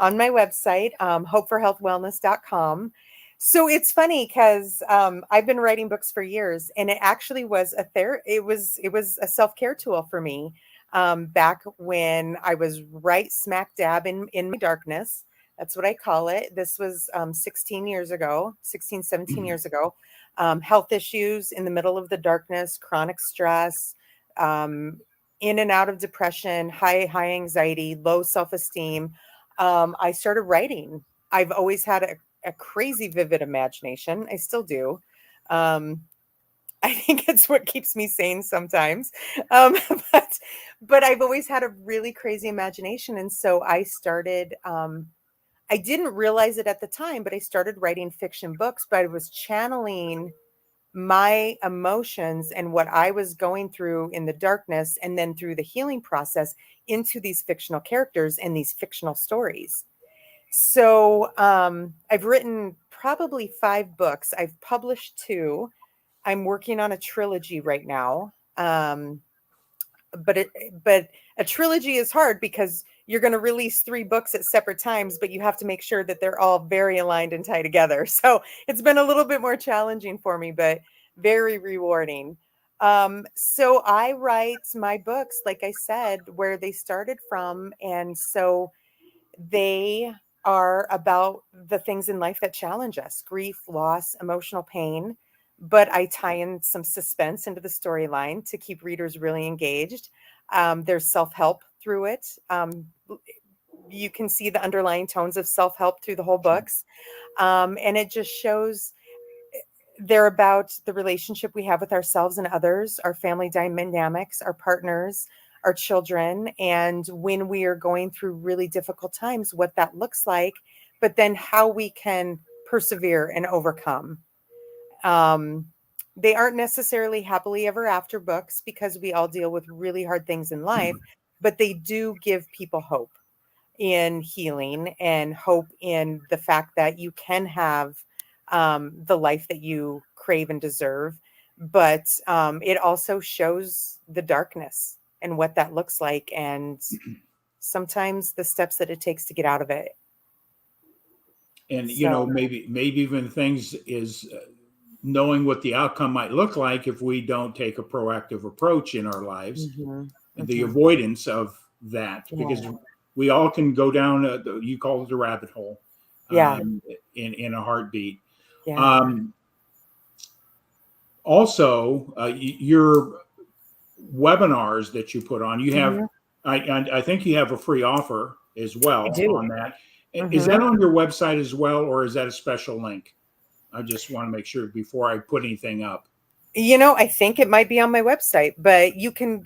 On my website, hopeforhealthwellness.com. So it's funny because I've been writing books for years, and it actually was it was a self-care tool for me back when I was right smack dab in my darkness. That's what I call it. This was 16 years ago, 16, 17 years ago. Health issues in the middle of the darkness, chronic stress, in and out of depression, high anxiety, low self-esteem. I started writing. I've always had a crazy vivid imagination. I still do. I I think it's what keeps me sane sometimes. Um, but but I've always had a really crazy imagination, and so I started. I didn't realize it at the time, but I started writing fiction books. But I was channeling my emotions and what I was going through in the darkness, and then through the healing process into these fictional characters and these fictional stories. So I've written probably 5 books. I've published 2. I'm working on a trilogy right now. But but a trilogy is hard because you're going to release 3 books at separate times, but you have to make sure that they're all very aligned and tie together. So it's been a little bit more challenging for me, but very rewarding. So I write my books, like I said, where they started from, and so they are about the things in life that challenge us: grief, loss, emotional pain. But I tie in some suspense into the storyline to keep readers really engaged. There's self help through it. You can see the underlying tones of self help through the whole books. And it just shows they're about the relationship we have with ourselves and others, our family dynamics, our partners, our children, and when we are going through really difficult times, what that looks like, but then how we can persevere and overcome. Um, they aren't necessarily happily ever after books because we all deal with really hard things in life, but they do give people hope in healing and hope in the fact that you can have the life that you crave and deserve. But it also shows the darkness and what that looks like, and sometimes the steps that it takes to get out of it. And So, maybe even things is knowing what the outcome might look like if we don't take a proactive approach in our lives, mhm, and the mhm. avoidance of that, because Yeah, we all can go down you call it the rabbit hole, yeah, in a heartbeat. yeah. um, Also, your webinars that you put on, you have, Mhm. I think you have a free offer as I well do. on that. Is that Mhm. on your website as well, or is that a special link? I just want to make sure before I put anything up. I think it might be on my website, but you can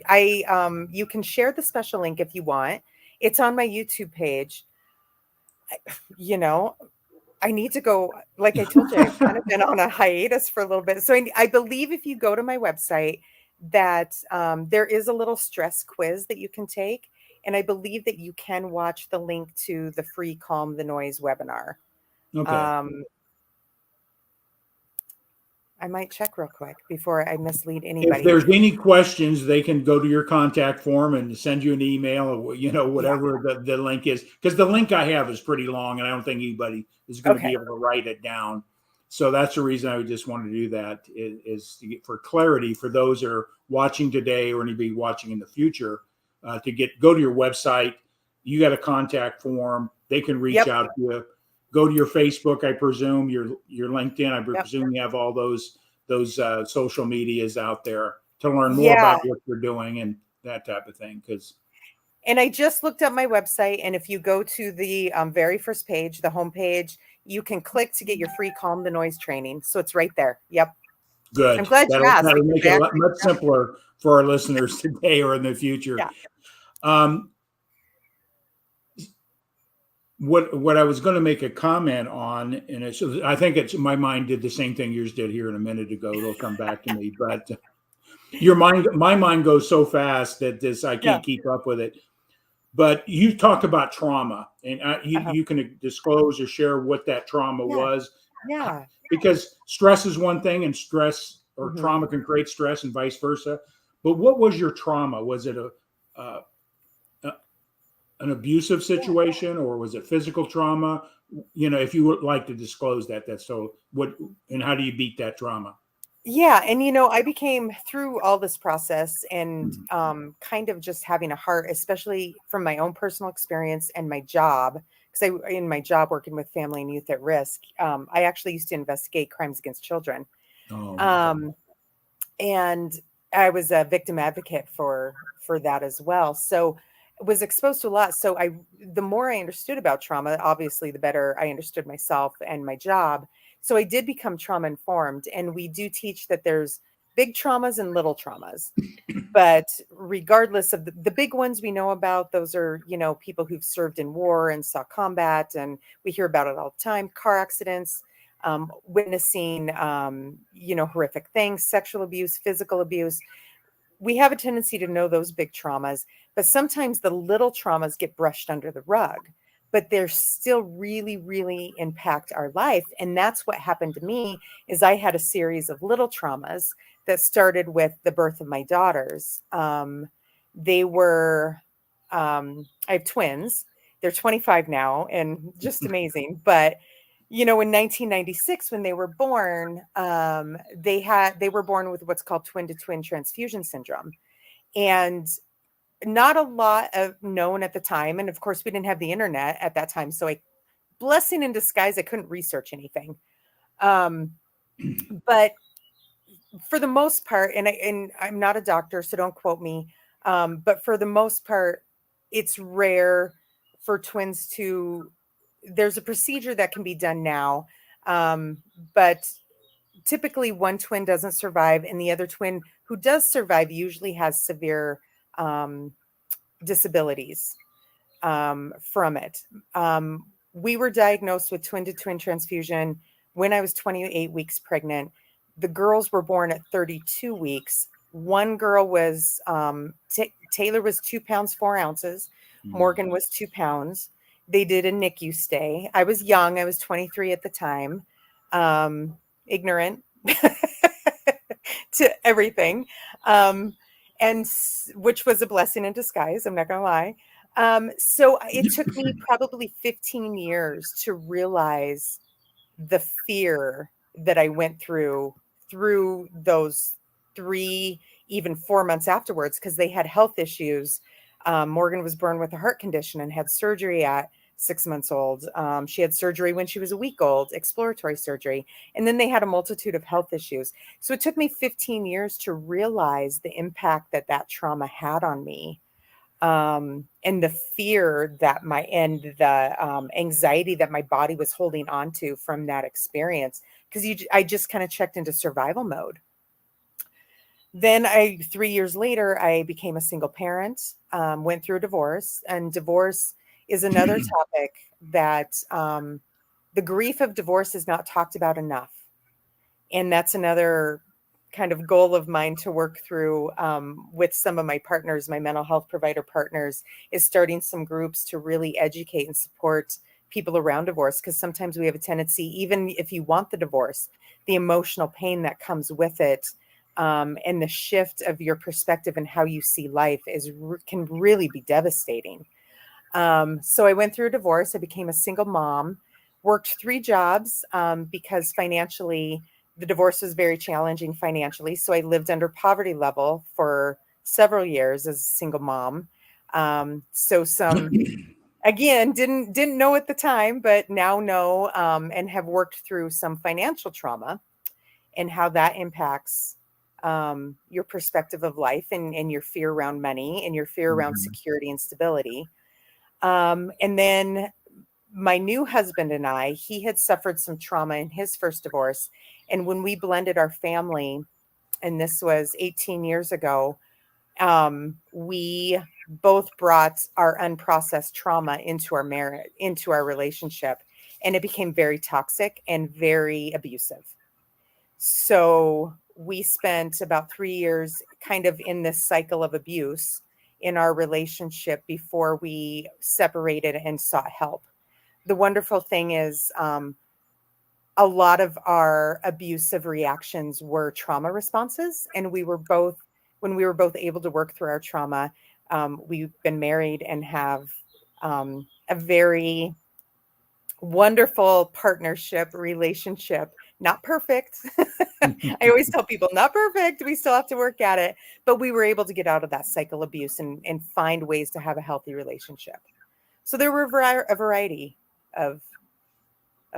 share the special link if you want. It's on my YouTube page. You know, I need to go, like I told you, I've kind of been on a hiatus for a little bit. So I believe if you go to my website that there is a little stress quiz that you can take, and I believe that you can watch the link to the free Calm the Noise webinar. Okay. Um, I might check real quick before I mislead If anybody. there's any questions, they can go to your contact form and send you an email, or Yeah. whatever the link is. Because the link I have is pretty long, and I don't think anybody is going to be Okay. able to write it down. So that's the reason I just wanted to do that, is to get, for clarity for those that are watching today or anybody watching in the future, to go to your website. You got a contact form. They can reach Yep. out to you. Go to your Facebook, I presume, your LinkedIn. I Yep. presume you have all those social medias out there to learn more Yeah. about what you're doing and that type of thing. Because And I just looked up my website, and if you go to the very first page, the homepage, you can click to get your free Calm the Noise training. So it's right there. Yep. I'm good, glad you asked that'll because make it a lot much simpler for our listeners today or in the future. yeah. Um, what I was going to make a comment on, and I think it's my mind did the same thing yours did here in a minute ago. It'll come back to me, but my mind goes so fast that this I Yeah. can't keep up with it. But you talked about trauma, and Uh-huh. you can disclose or share what that trauma Yeah. was, Yeah. because stress is one thing, and stress or Mhm. trauma can create stress, and vice versa. But what was your trauma? Was it uh, an abusive Yeah. situation, or was it physical trauma? If you would like to disclose that, that's so. What and how do you beat that trauma? Yeah, and I became through all this process and kind of just having a heart, especially from my own personal experience and my job, because in my job working with family and youth at risk, I actually used to investigate crimes against children, Oh my God. um, and I was a victim advocate for that as well. So was exposed to a lot. So the more I understood about trauma, obviously, the better I understood myself and my job. So I did become trauma informed, and we do teach that there's big traumas and little traumas. But regardless of the big ones we know about, those are, people who've served in war and saw combat, and we hear about it all the time. Car accidents, witnessing, horrific things, sexual abuse, physical abuse. We have a tendency to know those big traumas, but sometimes the little traumas get brushed under the rug, but they're still really, really impact our life. And that's what happened to me is I had a series of little traumas that started with the birth of my daughters. They were, I have twins. They're 25 now and just amazing. But, in 1996, when they were born, they were born with what's called twin-to-twin transfusion syndrome. And not a lot of known at the time. And of course, we didn't have the internet at that time. So blessing in disguise, I couldn't research anything. But for the most part, and I'm not a doctor, so don't quote me. But for the most part, it's rare for twins there's a procedure that can be done now. But typically one twin doesn't survive, and the other twin who does survive usually has severe disabilities from it. We were diagnosed with twin-to-twin transfusion when I was 28 weeks pregnant. The girls were born at 32 weeks. One girl was, Taylor was 2 pounds, 4 ounces. Morgan was 2 pounds. They did a NICU stay. I was young. I was 23 at the time. Ignorant to everything. And which was a blessing in disguise. I'm not going to lie. So it took me probably 15 years to realize the fear that I went through those 3, even 4 months afterwards, because they had health issues. Morgan was born with a heart condition and had surgery at 6 months old. She had surgery when she was a week old, exploratory surgery. And then they had a multitude of health issues. So it took me 15 years to realize the impact that trauma had on me. And the fear and the anxiety that my body was holding on to from that experience. Because I just kind of checked into survival mode. Then 3 years later, I became a single parent, went through a divorce, and divorce is another topic that the grief of divorce is not talked about enough. And that's another kind of goal of mine to work through with some of my partners, my mental health provider partners, is starting some groups to really educate and support people around divorce. Because sometimes we have a tendency, even if you want the divorce, the emotional pain that comes with it, and the shift of your perspective and how you see life can really be devastating. So I went through a divorce. I became a single mom, worked 3 jobs because financially, the divorce was very challenging financially. So I lived under poverty level for several years as a single mom. Again, didn't know at the time, but now know, and have worked through some financial trauma and how that impacts your perspective of life and your fear around money and your fear around security and stability. And then my new husband and he had suffered some trauma in his first divorce. And when we blended our family, and this was 18 years ago, we both brought our unprocessed trauma into our marriage, into our relationship, and it became very toxic and very abusive. So we spent about 3 years kind of in this cycle of abuse in our relationship before we separated and sought help. The wonderful thing is a lot of our abusive reactions were trauma responses. And when we were both able to work through our trauma, we've been married and have a very wonderful partnership relationship. Not perfect. I always tell people, not perfect. We still have to work at it. But we were able to get out of that cycle of abuse and find ways to have a healthy relationship. So there were a variety of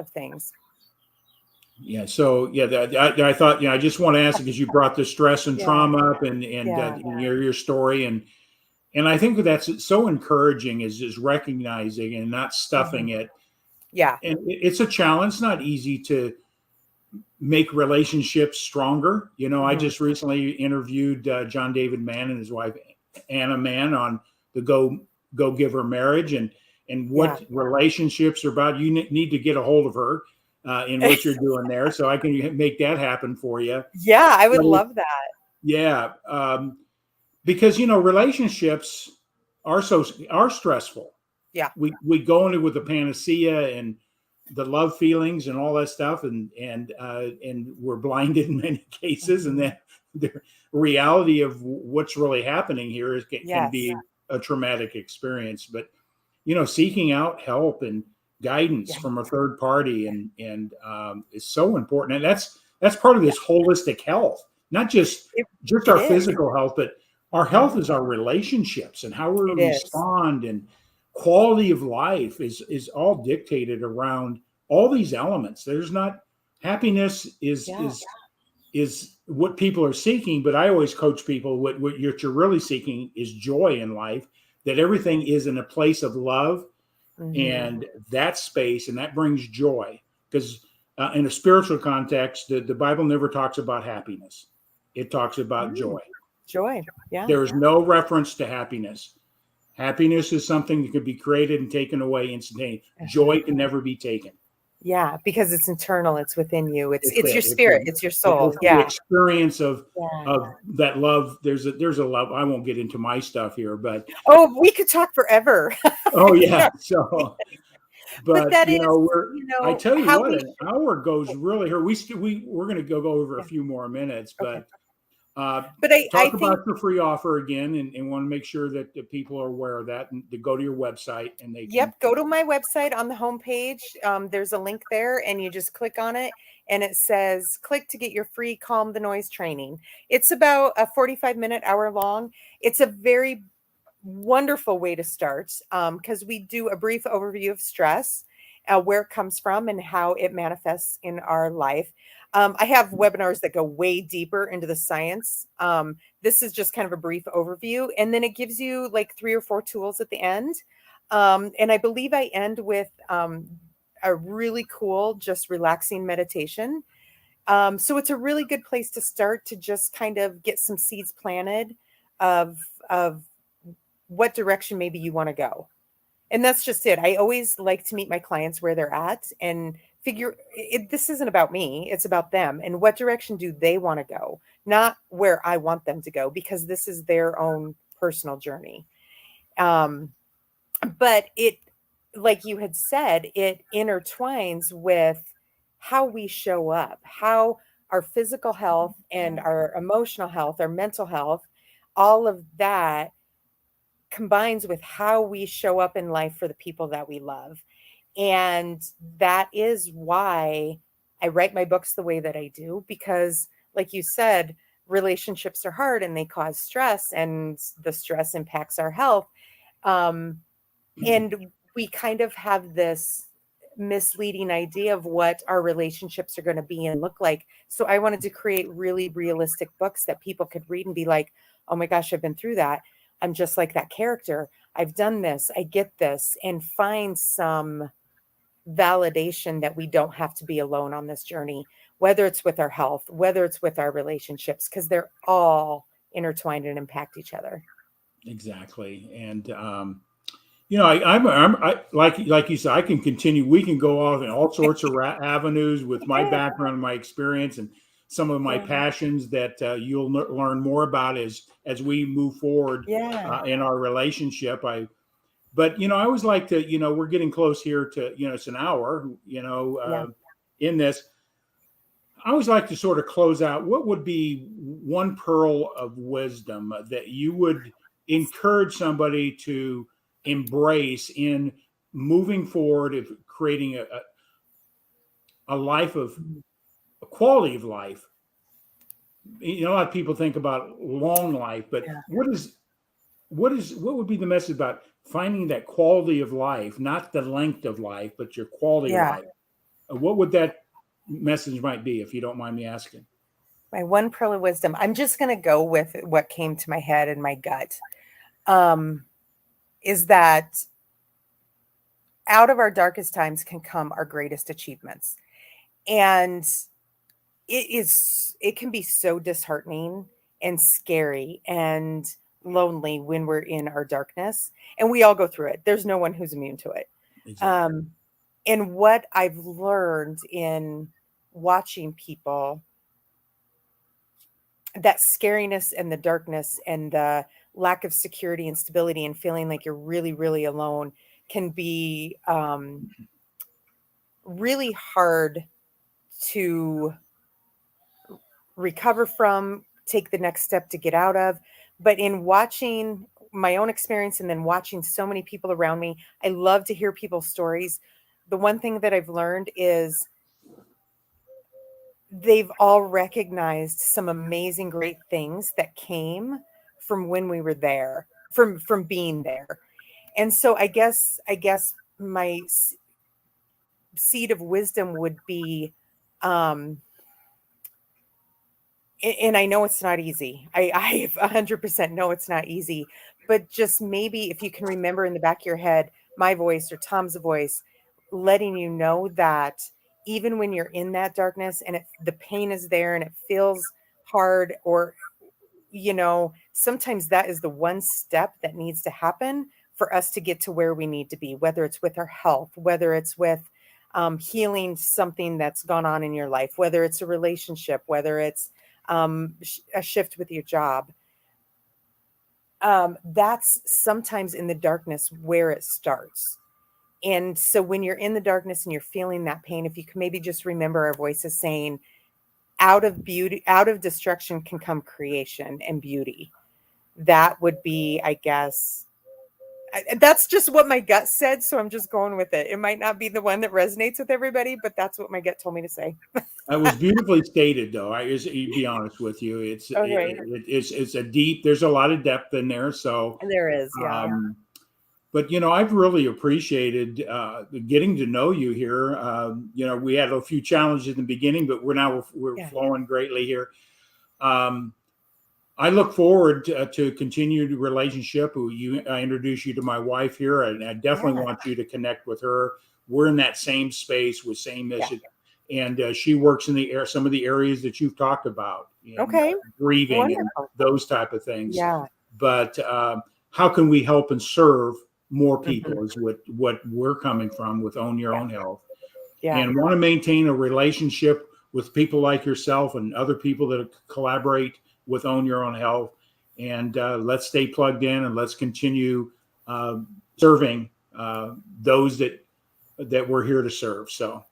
things. Yeah. So I thought, I just want to ask, because you brought the stress and trauma up and your story. And I think that's so encouraging, is just recognizing and not stuffing it. Yeah. And it's a challenge. It's not easy to make relationships stronger. You know, I Mhm. just recently interviewed John David Mann and his wife Anna Mann on the Go Giver Marriage, and Yeah. what relationships are about. You need to get a hold of her in what you're doing there, so I can make that happen for you. Yeah, I would But love that. yeah, because you know relationships are stressful. Yeah. We go into with the panacea and the love feelings and all that stuff, and we're blinded in many cases, and Mhm. then the reality of what's really happening here can Yes. be a traumatic experience. But you know, seeking out help and guidance Yeah. from a third party and is so important, and that's part of Yeah. this holistic health, not It just it our is. physical health, but our health Mhm. is our relationships and how we It is. respond, and quality of life is all dictated around all these elements. There's not happiness Yeah. is what people are seeking, but I always coach people what you're really seeking is joy in life, that everything is in a place of love, Mhm. and that space, and that brings joy. Because in a spiritual context, the Bible never talks about happiness, it talks about Mm. joy. Joy. Yeah. There is no reference to happiness. Happiness is something that could be created and taken away instantaneously. Uh-huh. Joy can never be taken. Yeah, because it's internal, it's within you. It's It's it's your it. spirit, it's your soul. It's the Yeah. experience Yeah. of that love. There's a love. I won't get into my stuff here, but Oh, we could talk forever. oh Yeah. yeah. So, But but that you is, know, I tell you how what, we an hour goes really here. We're going to go over a yeah, few more minutes, okay. but uh, But I talk think, about your free offer again, and want to make sure that the people are aware of that, and to go to your website and they can. yep, go to my website on the homepage. There's a link there, and you just click on it, and it says, click to get your free Calm the Noise training. It's about a 45-minute, hour long. It's a very wonderful way to start because we do a brief overview of stress, where it comes from, and how it manifests in our life. I have webinars that go way deeper into the science. This is just kind of a brief overview, and then it gives you like 3 or 4 tools at the end. And I believe I end with a really cool, just relaxing meditation. So it's a really good place to start to just kind of get some seeds planted of what direction maybe you want to go. And that's just it. I always like to meet my clients where they're at and figure this isn't about me, it's about them. And what direction do they want to go? Not where I want them to go, because this is their own personal journey. Um, but it, like you had said, it intertwines with how we show up, how our physical health and our emotional health, our mental health, all of that combines with how we show up in life for the people that we love. And that is why I write my books the way that I do, because, like you said, relationships are hard and they cause stress, and the stress impacts our health. Um, and we kind of have this misleading idea of what our relationships are going to be and look like. So I wanted to create really realistic books that people could read and be like, oh my gosh, I've been through that. I'm just like that character. I've done this. I get this, and find some validation that we don't have to be alone on this journey, whether it's with our health, whether it's with our relationships, because they're all intertwined and impact each other. Exactly, and you know, I like you said, I can continue. We can go off in all sorts of avenues with my Yeah. background and my experience, and some of my Yeah. passions that you'll learn more about as we move forward Yeah. in our relationship. But you know, I always like to, you know, we're getting close here to, you know, it's an hour, you know, Yeah. in this. I always like to sort of close out. What would be one pearl of wisdom that you would encourage somebody to embrace in moving forward of creating a life of a quality of life? You know, a lot of people think about long life, but Yeah. what would be the message about finding that quality of life, not the length of life, but your quality of Yeah. life? What would that message might be, if you don't mind me asking? My one pearl of wisdom. I'm just going to go with what came to my head and my gut. Um, is that out of our darkest times can come our greatest achievements. And it can be so disheartening and scary and lonely when we're in our darkness, and we all go through it. There's no one who's immune to it. Exactly. And what I've learned in watching people, that scariness and the darkness and the lack of security and stability and feeling like you're really, really alone can be really hard to recover from, take the next step to get out of. But in watching my own experience and then watching so many people around me, I love to hear people's stories. The one thing that I've learned is they've all recognized some amazing, great things that came from when we were there, from being there. And so I guess my seed of wisdom would be, and I know it's not easy. I 100% know it's not easy, but just maybe if you can remember in the back of your head, my voice or Tom's voice, letting you know that even when you're in that darkness and the pain is there and it feels hard, or, sometimes that is the one step that needs to happen for us to get to where we need to be, whether it's with our health, whether it's with healing something that's gone on in your life, whether it's a relationship, whether it's a shift with your job. That's sometimes in the darkness where it starts. And so when you're in the darkness and you're feeling that pain, if you can maybe just remember our voices saying, out of beauty, out of destruction can come creation and beauty. That would be, I guess, that's just what my gut said. So I'm just going with it. It might not be the one that resonates with everybody, but that's what my gut told me to say. It was beautifully stated, though. To be honest with you, Okay. it's a deep. There's a lot of depth in there. So, There is, yeah. but I've really appreciated getting to know you here. We had a few challenges in the beginning, but we're Yeah. flowing greatly here. I look forward to continued relationship. I introduce you to my wife here, and I definitely Yeah. want you to connect with her. We're in that same space with same mission. Yeah. And she works in some of the areas that you've talked about, Okay. grieving Wonderful. and those type of things. Yeah. But how can we help and serve more people Mhm. is what we're coming from with Own Your Yeah. Own Health. Yeah. And want to maintain a relationship with people like yourself and other people that collaborate with Own Your Own Health. And let's stay plugged in, and let's continue serving those that we're here to serve. So.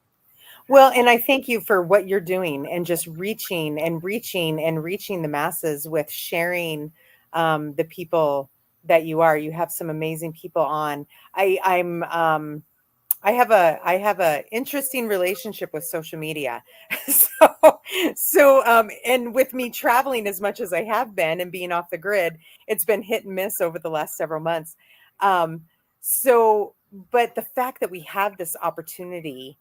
Well, and I thank you for what you're doing and just reaching and reaching and reaching the masses with sharing the people that you are. You have some amazing people on. I have a interesting relationship with social media. And with me traveling as much as I have been and being off the grid, it's been hit and miss over the last several months. Um, but the fact that we have this opportunity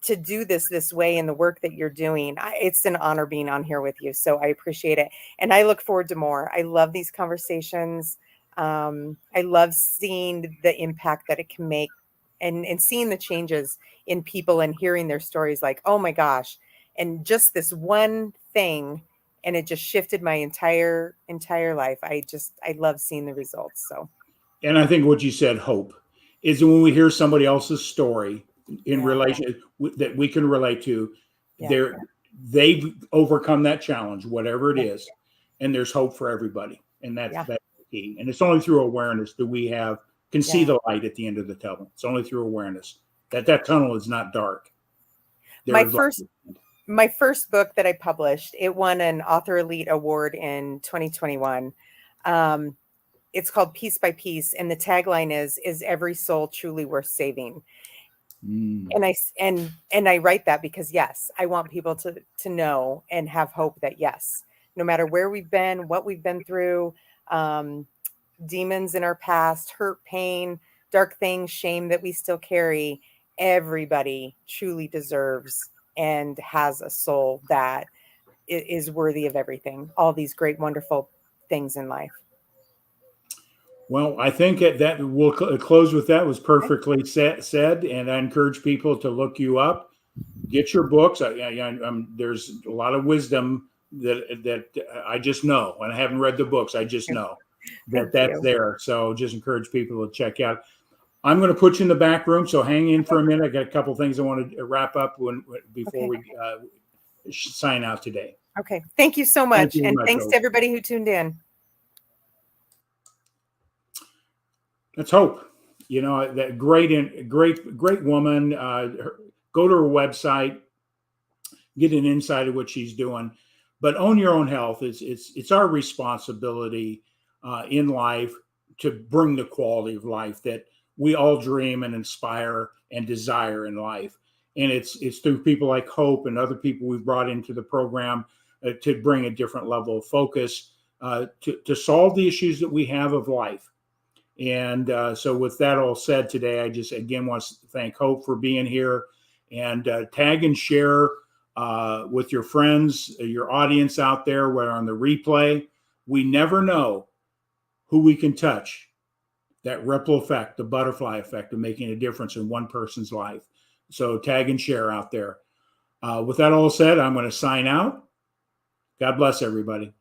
to do this way in the work that you're doing, it's an honor being on here with you. So I appreciate it. And I look forward to more. I love these conversations. I love seeing the impact that it can make, and seeing the changes in people and hearing their stories like, oh my gosh. And just this one thing, and it just shifted my entire life. I love seeing the results. So. And I think what you said, hope, is when we hear somebody else's story in relation that we can relate to, they've overcome that challenge, whatever it is, and there's hope for everybody. And that's the key. And it's only through awareness that we can see the light at the end of the tunnel. It's only through awareness that tunnel is not dark. My first book that I published, it won an Author Elite Award in 2021. It's called Piece by Piece, and the tagline is every soul truly worth saving. And I write that because, yes, I want people to know and have hope that, yes, no matter where we've been, what we've been through, demons in our past, hurt, pain, dark things, shame that we still carry, everybody truly deserves and has a soul that is worthy of everything, all these great, wonderful things in life. Well, I think that we'll close with that. Was perfectly said, and I encourage people to look you up get your books. There's a lot of wisdom that I just know, and I haven't read the books. I just know that that's there. So just encourage people to check out. I'm going to put you in the back room, so hang in for a minute. I got a couple of things I want to wrap up before we sign out today. Okay. Thank you so much. And thanks Hope. to everybody who tuned in. Let's hope. That great woman. Go to her website, get an insight of what she's doing. But own your own health. It's our responsibility in life to bring the quality of life that we all dream and inspire and desire in life. And it's through people like Hope and other people we've brought into the program to bring a different level of focus to solve the issues that we have of life. And so with that all said today, I just again want to thank Hope for being here, and tag and share with your friends, your audience out there, where on the replay. We never know who we can touch. That ripple effect, the butterfly effect of making a difference in one person's life. So tag and share out there. With that all said, I'm going to sign out. God bless everybody.